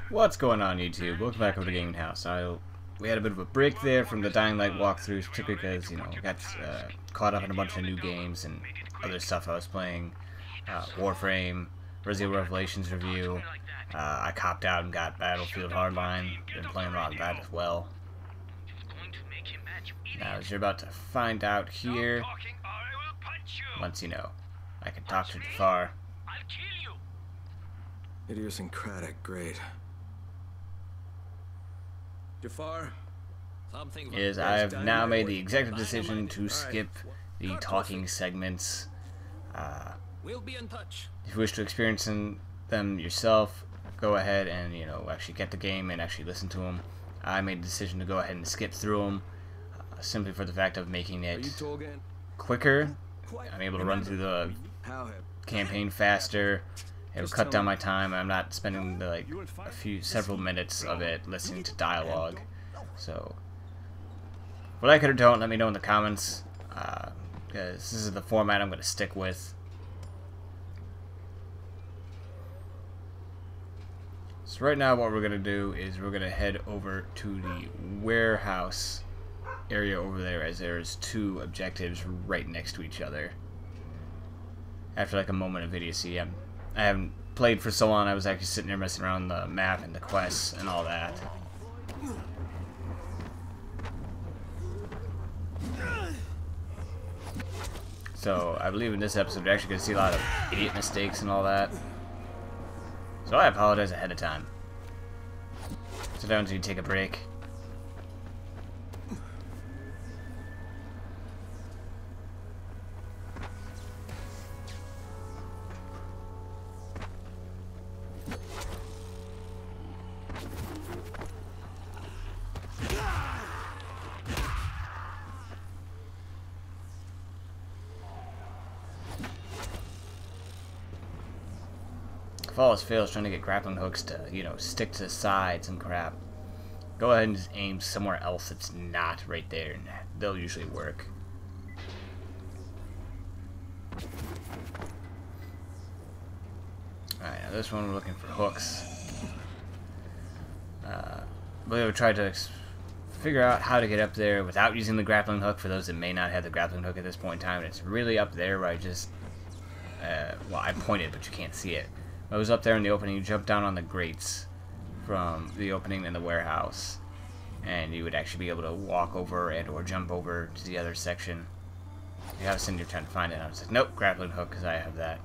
What's going on, YouTube? Welcome back over to GamingHouse. We had a bit of a break there from the Dying Light walkthroughs, particularly because, you know, I got caught up in a bunch of new games and other stuff I was playing. Warframe, Resident Revelations review. I copped out and got Battlefield Hardline. Been playing a lot of that as well. Now, as you're about to find out here, once you know, I can talk to Jafar. Idiosyncratic, great. Jafar? Is I have now made the executive decision to skip the talking segments. We'll be in touch. If you wish to experience them yourself, go ahead and, you know, actually get the game and actually listen to them. I made the decision to go ahead and skip through them, simply for the fact of making it quicker. I'm able to run through the campaign faster. It'll cut down my time. I'm not spending like several minutes of it listening to dialogue. So, what I could have done, let me know in the comments, because this is the format I'm going to stick with. So right now what we're going to do is we're going to head over to the warehouse area over there, as there's two objectives right next to each other. After like a moment of idiocy, I haven't played for so long, I was actually sitting there messing around the map and the quests and all that. So I believe in this episode we're actually going to see a lot of idiot mistakes and all that. So I apologize ahead of time. Sit down so you take a break. If all else fails trying to get grappling hooks to, you know, stick to the sides and crap, go ahead and just aim somewhere else that's not right there, and they'll usually work. Alright, now this one we're looking for hooks. But we tried to figure out how to get up there without using the grappling hook, for those that may not have the grappling hook at this point in time. It's really up there where I just, well, I pointed, but you can't see it. I was up there in the opening. You jump down on the grates from the opening in the warehouse, and you would actually be able to walk over and or jump over to the other section. You have a sitting, you're trying to find it. I was like, nope, grappling hook, because I have that.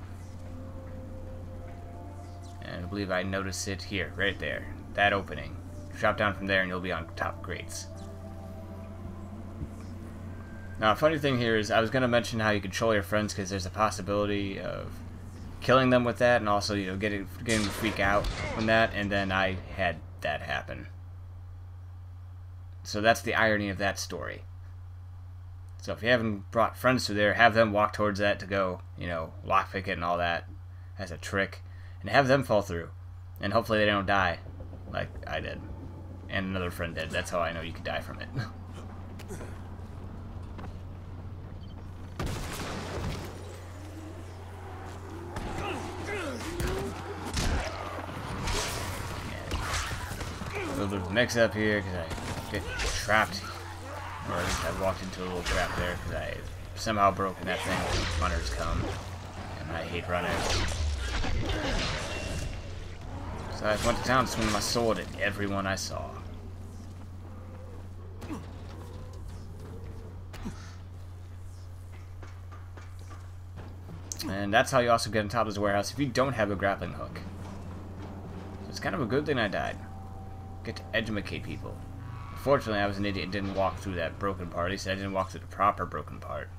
And I believe I noticed it here, right there, that opening. Drop down from there, and you'll be on top grates. Now, a funny thing here is I was going to mention how you control your friends, because there's a possibility of killing them with that, and also, you know, getting to freak out from that, and then I had that happen. So that's the irony of that story. So if you haven't brought friends through there, have them walk towards that to go, you know, lockpick it and all that as a trick, and have them fall through, and hopefully they don't die like I did, and another friend did. That's how I know you could die from it. A little bit of mix up here because I get trapped, or at least I walked into a little trap there because I somehow broken that thing when runners come, and I hate runners. So I went to town swinging my sword at everyone I saw. And that's how you also get on top of this warehouse if you don't have a grappling hook. So it's kind of a good thing I died. Get to educate people. Fortunately, I was an idiot and didn't walk through that broken part. At least I didn't walk through the proper broken part.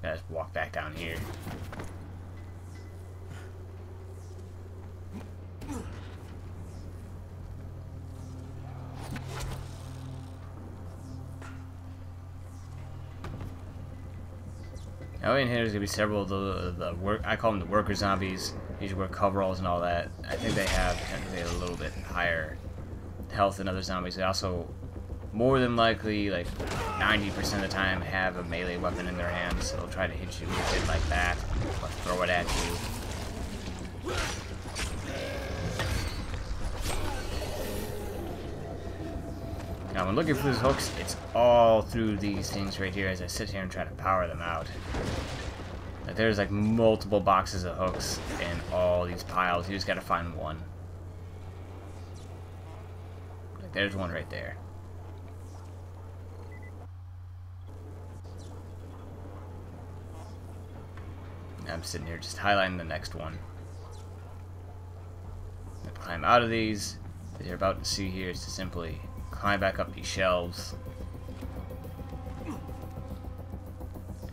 I just walk back down here. Now in here there's gonna be several of the I call them the worker zombies. These wear coveralls and all that. I think they have technically a little bit higher health than other zombies. They also, more than likely, like 90% of the time, have a melee weapon in their hands. So they'll try to hit you with it like that, or throw it at you. when looking for these hooks, it's all through these things right here as I sit here and try to power them out. Like, there's like multiple boxes of hooks in all these piles. You just gotta find one. Like, there's one right there. I'm sitting here just highlighting the next one. I'm gonna climb out of these. As you're about to see here is to simply climb back up these shelves.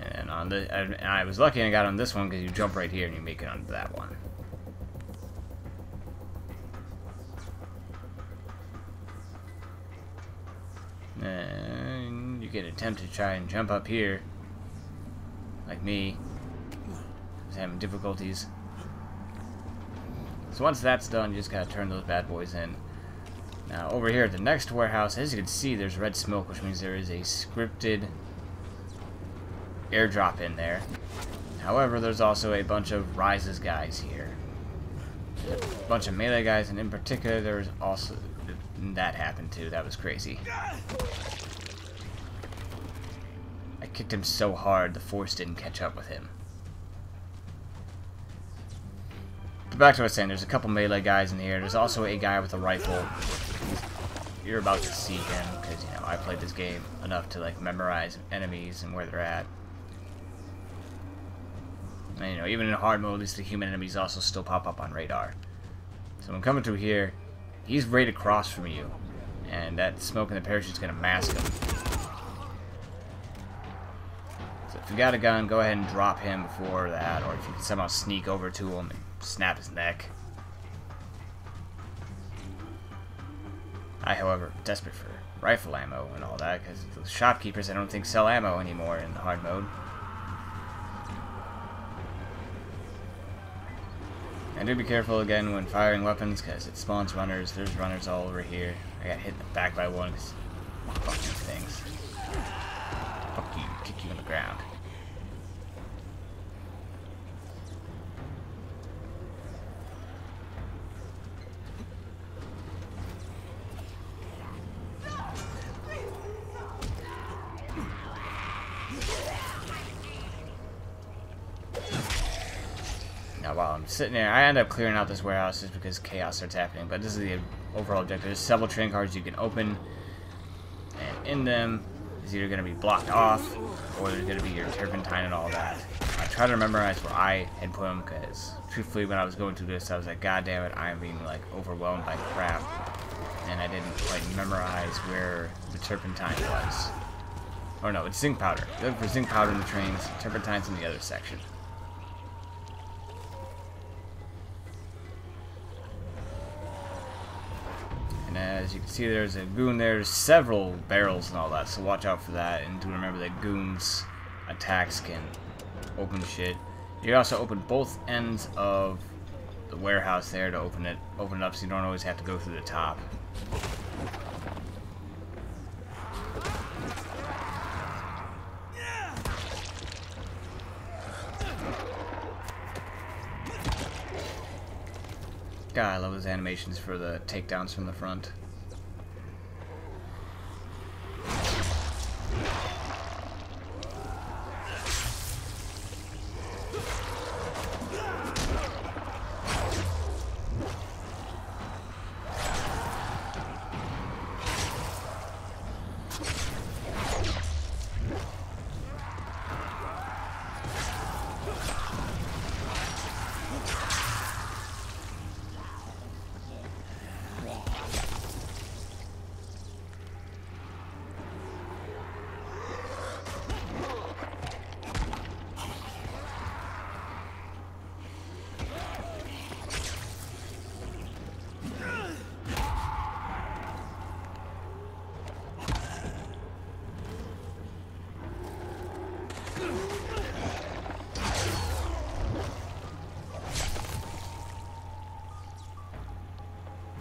And on the, and I was lucky I got on this one because you jump right here and you make it onto that one. And you can attempt to try and jump up here, like me. Having difficulties. So once that's done, you just gotta turn those bad boys in. Now over here at the next warehouse, as you can see, there's red smoke, which means there is a scripted airdrop in there. However, there's also a bunch of Rises guys here. There's a bunch of melee guys, and in particular, there was also that happened too. That was crazy. I kicked him so hard, the force didn't catch up with him. But back to what I was saying, there's a couple melee guys in here. There's also a guy with a rifle. You're about to see him because, you know, I played this game enough to like memorize enemies and where they're at. And, you know, even in hard mode, at least the human enemies also still pop up on radar. So when coming through here, he's right across from you, and that smoke in the parachute's gonna mask him. So if you got a gun, go ahead and drop him before that, or if you can somehow sneak over to him and snap his neck. I, however, am desperate for rifle ammo and all that, because the shopkeepers I don't think sell ammo anymore in the hard mode. And do be careful again when firing weapons, because it spawns runners. There's runners all over here. I got hit in the back by one. Fuck these things. Fuck you, kick you in the ground. Now while I'm sitting there, I end up clearing out this warehouse just because chaos starts happening, but this is the overall objective. There's several train cards you can open, and in them is either going to be blocked off, or there's going to be your turpentine and all that. I try to memorize where I had put them, because truthfully when I was going through this, I was like, god damn it, I am being like overwhelmed by crap, and I didn't quite memorize where the turpentine was. Oh no, it's zinc powder. Look for zinc powder in the trains, turpentine's in the other section. And as you can see, there's a goon there. There's several barrels and all that, so watch out for that. And do remember that goons' attacks can open shit. You can also open both ends of the warehouse there to open it up, so you don't always have to go through the top. God, I love those animations for the takedowns from the front.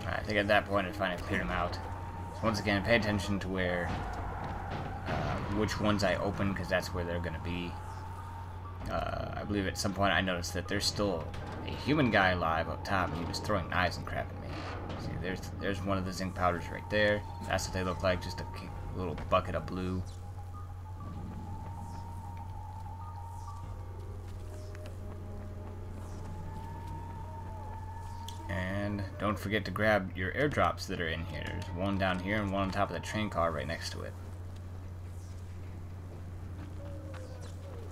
I think at that point I finally cleared them out. So once again, pay attention to where, which ones I open, because that's where they're going to be. I believe at some point I noticed that there's still a human guy alive up top, and he was throwing knives and crap at me. See, there's one of the zinc powders right there. That's what they look like, just a little bucket of blue. And don't forget to grab your airdrops that are in here. There's one down here and one on top of the train car right next to it.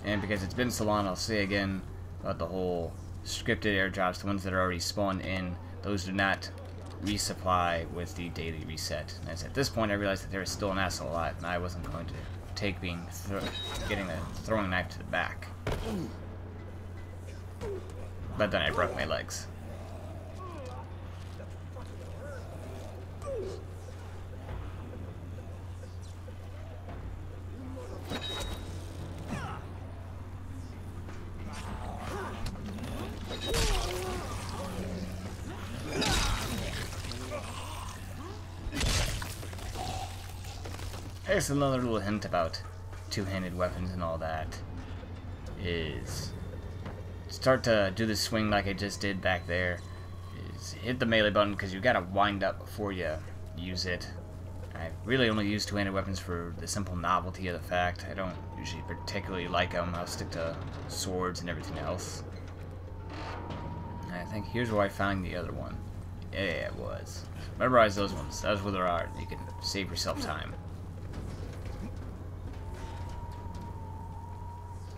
And because it's been so long, I'll say again about the whole scripted airdrops, the ones that are already spawned in, those do not resupply with the daily reset. And as at this point I realized that there was still an asshole alive, and I wasn't going to take getting a throwing knife to the back. But then I broke my legs. Here's another little hint about two-handed weapons and all that. Is start to do the swing like I just did back there. Is hit the melee button because you gotta wind up before you use it. I really only use two-handed weapons for the simple novelty of the fact. I don't usually particularly like them. I'll stick to swords and everything else. And I think here's where I found the other one. Yeah, it was. Memorize those ones. That's where they are. You can save yourself time.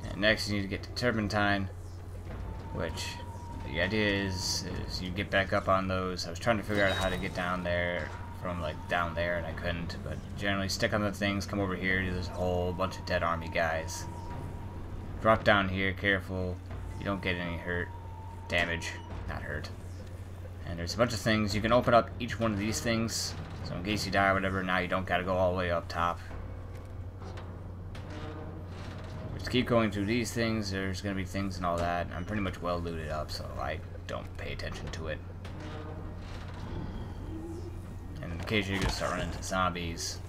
And next you need to get to Turpentine, which the idea is you get back up on those. I was trying to figure out how to get down there from like down there and I couldn't, but generally stick on the things, come over here, there's a whole bunch of dead army guys. Drop down here, careful, you don't get any damage, not hurt. And there's a bunch of things, you can open up each one of these things, so in case you die or whatever, now you don't gotta go all the way up top. Just keep going through these things, there's gonna be things and all that. I'm pretty much well looted up, so I don't pay attention to it. And occasionally you're gonna start running into zombies.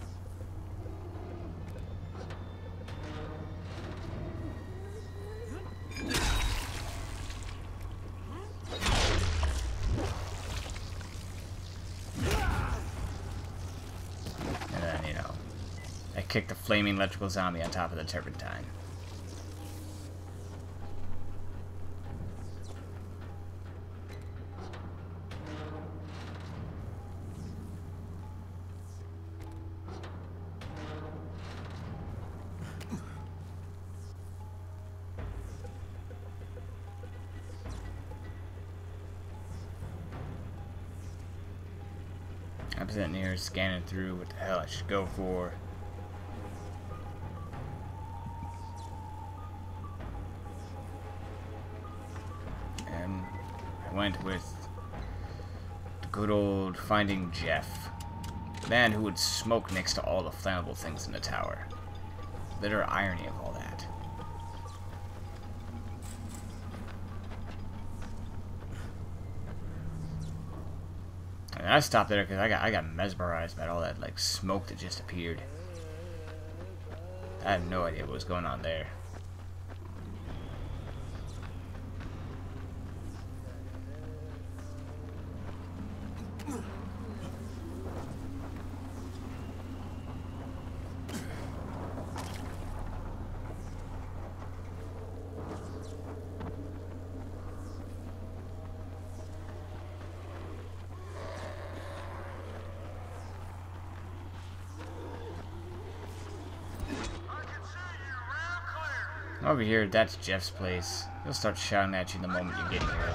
And then, you know, I kick the flaming electrical zombie on top of the Turpentine. I'm sitting here scanning through what the hell I should go for. And I went with the good old Finding Jeff. The man who would smoke next to all the flammable things in the tower. Bitter irony of all that. And I stopped there because I got mesmerized by all that like smoke that just appeared. I had no idea what was going on there. Over here, that's Jeff's place. He'll start shouting at you the moment you get here.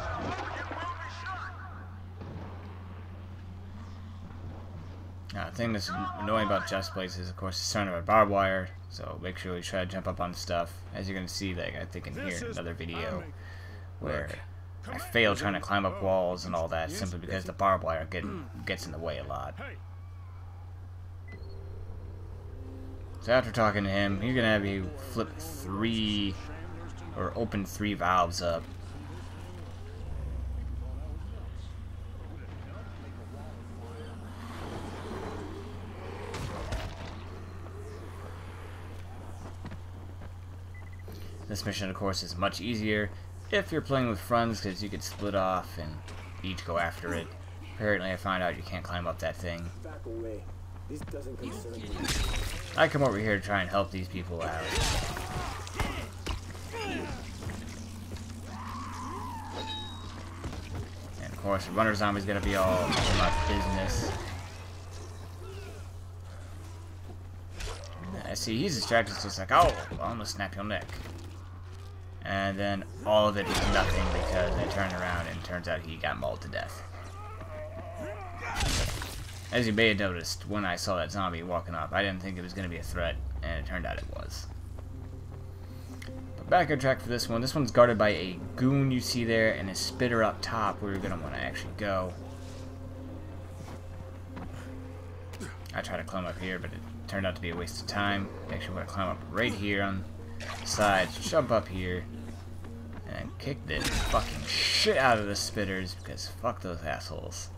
The thing that's annoying about Jeff's place is, of course, it's surrounded by barbed wire, so make sure you try to jump up on stuff. As you're going to see, like I think in here, another video, where I fail trying to climb up walls and all that simply because the barbed wire gets in the way a lot. So after talking to him, he's gonna have you flip 3 or open 3 valves up. This mission, of course, is much easier if you're playing with friends because you could split off and each go after it. Apparently I found out you can't climb up that thing. Back away. This doesn't concern me. I come over here to try and help these people out. And of course, the runner zombie's gonna be all about business. I see he's distracted, so it's like, oh, I'm gonna snap your neck. And then all of it is nothing because I turn around and it turns out he got mauled to death. As you may have noticed, when I saw that zombie walking up, I didn't think it was going to be a threat, and it turned out it was. But back on track for this one. This one's guarded by a goon you see there, and a spitter up top where you're going to want to actually go. I tried to climb up here, but it turned out to be a waste of time. Actually, want to climb up right here on the side, jump up here, and kick the fucking shit out of the spitters, because fuck those assholes.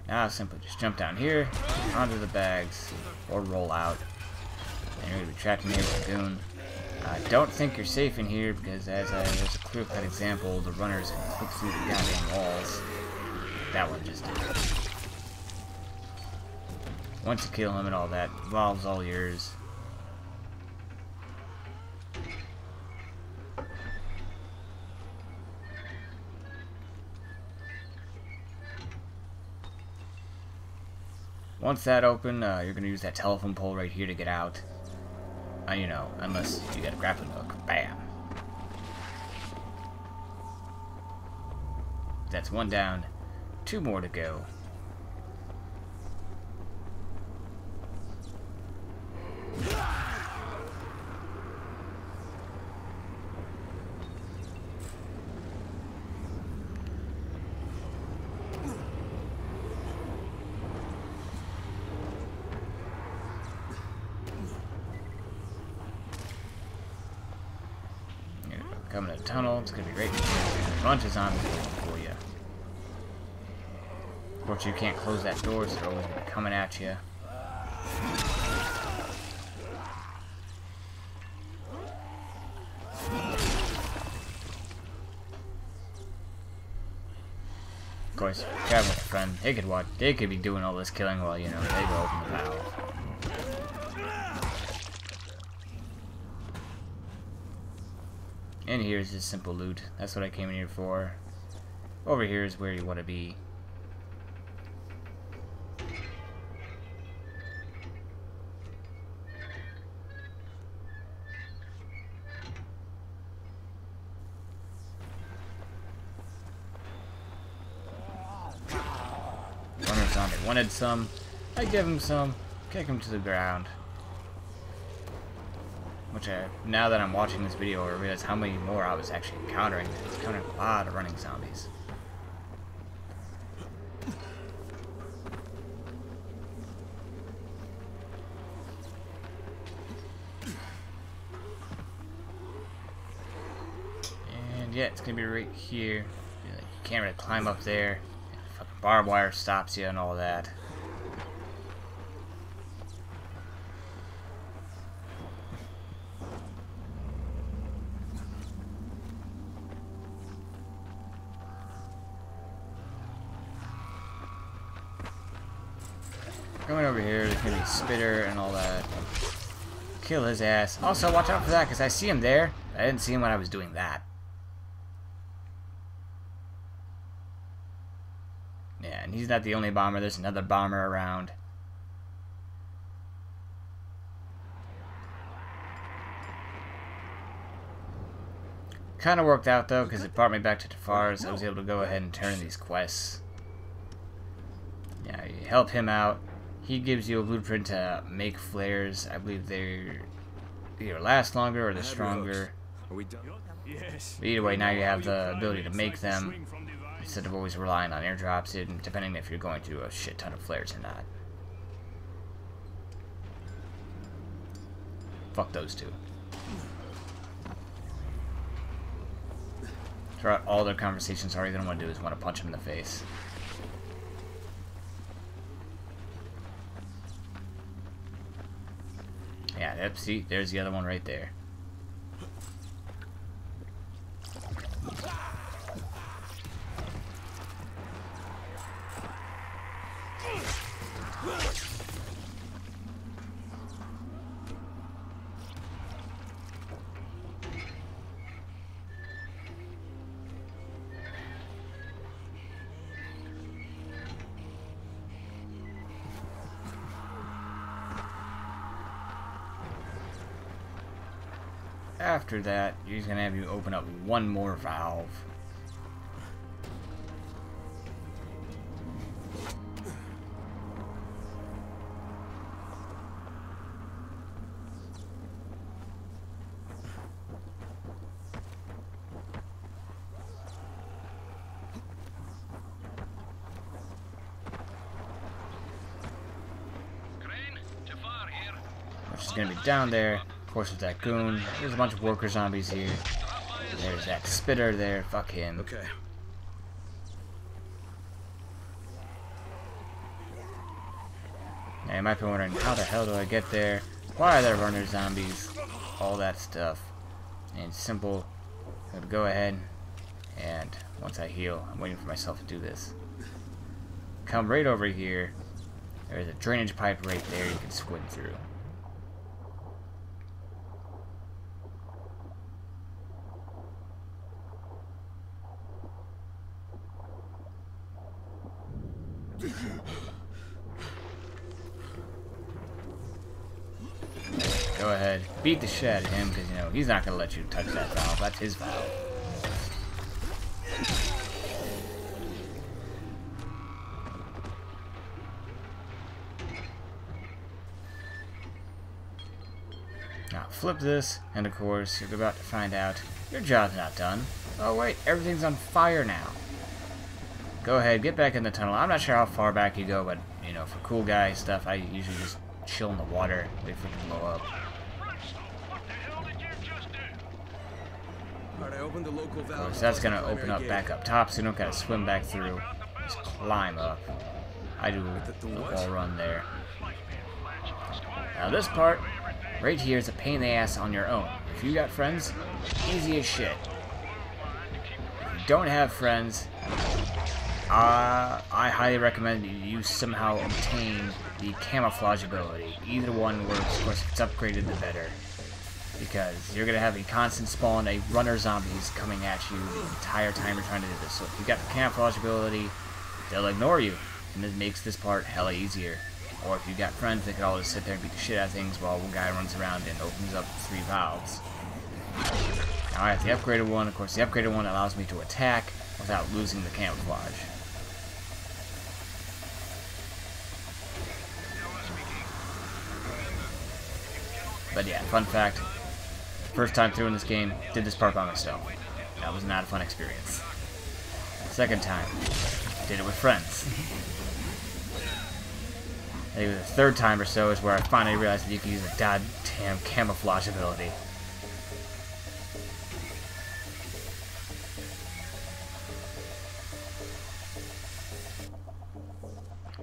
Now simply just jump down here, onto the bags, or roll out. And you're going to be trapped in here with a goon. I don't think you're safe in here because there's a clear-cut example, the runners can click through the goddamn walls. That one just did. Once you kill him and all that, Valve's all yours. Once that open, you're going to use that telephone pole right here to get out. You know, unless you got a grappling hook. Bam! That's one down. 2 more to go. Coming to the tunnel, it's gonna be right here. A bunch of zombies waiting for you. Of course, you can't close that door, so they're always gonna be coming at you. Of course, if you're traveling with a friend, they could be doing all this killing while, you know, they go open the valve. And here's just simple loot. That's what I came in here for. Over here is where you want to be. Runner zombie wanted some. I give him some. Kick him to the ground. Which now that I'm watching this video, I realize how many more I was actually encountering. I was encountering a lot of running zombies. And yeah, it's gonna be right here. You can't really climb up there. Fucking barbed wire stops you and all that. Coming over here, there's gonna be a spitter and all that. Kill his ass. Also, watch out for that, because I see him there. I didn't see him when I was doing that. Yeah, and he's not the only bomber. There's another bomber around. Kind of worked out, though, because it brought me back to Tafar's. I was able to go ahead and turn these quests. Yeah, you help him out. He gives you a blueprint to make flares. I believe they either last longer or they're stronger. Are we done? Yes. But either way, now you have the ability to make them instead of always relying on airdrops, depending if you're going to do a shit ton of flares or not. Fuck those two. Throughout all their conversations, all you're going to want to do is want to punch them in the face. Yeah, yep, see, there's the other one right there. After that, he's gonna have you open up one more valve. Which is gonna be down there. Of course, with that goon. There's a bunch of worker zombies here. There's that spitter there. Fuck him. Okay. Now you might be wondering, how the hell do I get there? Why are there runner zombies? All that stuff. And it's simple. I'm gonna go ahead and once I heal, I'm waiting for myself to do this. Come right over here. There's a drainage pipe right there you can squid through. Go ahead, beat the shit out of him, because, you know, he's not going to let you touch that valve. That's his valve. Now, flip this, and of course, you're about to find out your job's not done. Oh, wait, everything's on fire now. Go ahead, get back in the tunnel. I'm not sure how far back you go, but, you know, for cool guy stuff, I usually just chill in the water, wait for it to blow up. Of course, that's gonna open up back up top, so you don't gotta swim back through. Just climb up. I do the wall run there. Now this part, right here, is a pain in the ass on your own. If you got friends, easy as shit. If you don't have friends, I highly recommend you somehow obtain the camouflage ability. Either one works. Of course, if it's upgraded, the better. Because you're going to have a constant spawn of runner zombies coming at you the entire time you're trying to do this. So if you got the camouflage ability, they'll ignore you. And this makes this part hella easier. Or if you got friends, they can all just sit there and beat the shit out of things while one guy runs around and opens up 3 valves. Now I have the upgraded one. Of course, the upgraded one allows me to attack without losing the camouflage. But yeah, fun fact, first time through in this game, did this part by myself. That was not a fun experience. Second time, did it with friends. I think the third time or so is where I finally realized that you can use a goddamn camouflage ability.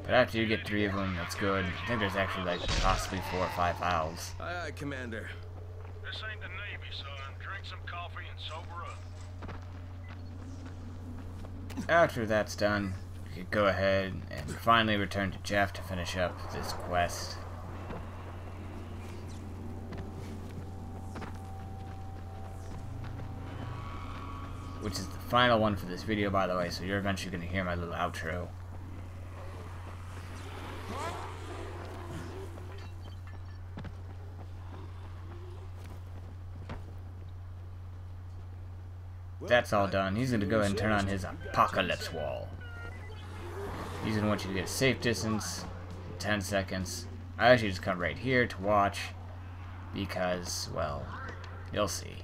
But after you get 3 of them, that's good. I think there's actually like possibly 4 or 5 valves. Aye, aye, Commander. This ain't the Navy, son. Drink some coffee and sober up. After that's done, you can go ahead and finally return to Jeff to finish up this quest. Which is the final one for this video, by the way, so you're eventually going to hear my little outro. That's all done. He's going to go ahead and turn on his apocalypse wall. He's going to want you to get a safe distance, 10 seconds. I actually just come right here to watch, because, well, you'll see.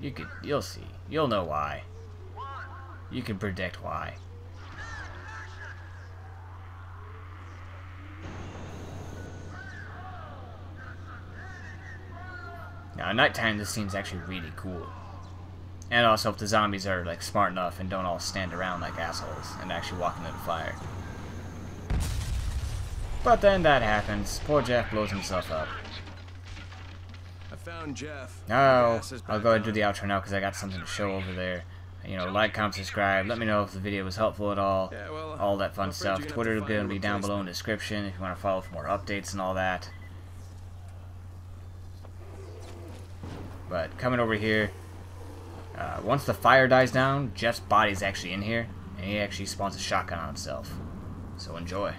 You'll see. You'll know why. You can predict why. Now, at nighttime, this scene's actually really cool. And also if the zombies are like smart enough and don't all stand around like assholes and actually walk into the fire. But then that happens. Poor Jeff blows himself up. I found Jeff. No, I'll go ahead and do the outro now because I got something to show over there. You know, like, comment, subscribe. Let me know if the video was helpful at all. Yeah, well, all that fun stuff. Twitter is going to be down below in the description if you want to follow for more updates and all that. But coming over here, once the fire dies down, Jeff's body's actually in here, and he actually spawns a shotgun on himself. So enjoy.